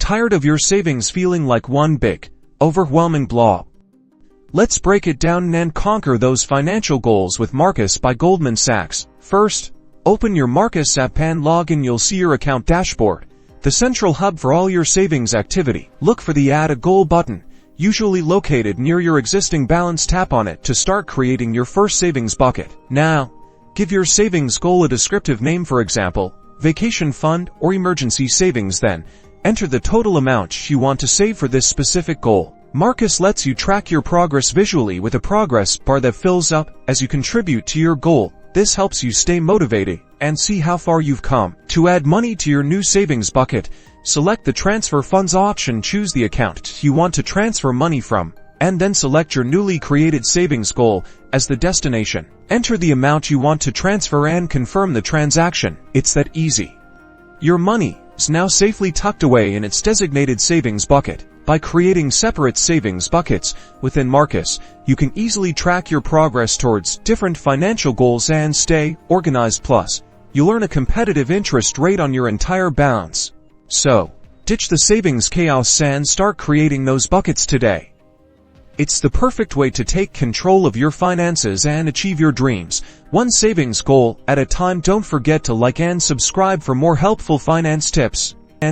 Tired of your savings feeling like one big, overwhelming blob? Let's break it down and conquer those financial goals with Marcus by Goldman Sachs. First, open your Marcus app and log in. You'll see your account dashboard, the central hub for all your savings activity. Look for the Add a Goal button, usually located near your existing balance. Tap on it to start creating your first savings bucket. Now, give your savings goal a descriptive name, for example, vacation fund or emergency savings. Then, enter the total amount you want to save for this specific goal. Marcus lets you track your progress visually with a progress bar that fills up as you contribute to your goal. This helps you stay motivated and see how far you've come. To add money to your new savings bucket, select the Transfer Funds option. Choose the account you want to transfer money from, and then select your newly created savings goal as the destination. Enter the amount you want to transfer and confirm the transaction. It's that easy. Your money is now safely tucked away in its designated savings bucket. By creating separate savings buckets within Marcus, you can easily track your progress towards different financial goals and stay organized. Plus, you'll earn a competitive interest rate on your entire balance. So, ditch the savings chaos and start creating those buckets today. It's the perfect way to take control of your finances and achieve your dreams, one savings goal at a time. Don't forget to like and subscribe for more helpful finance tips.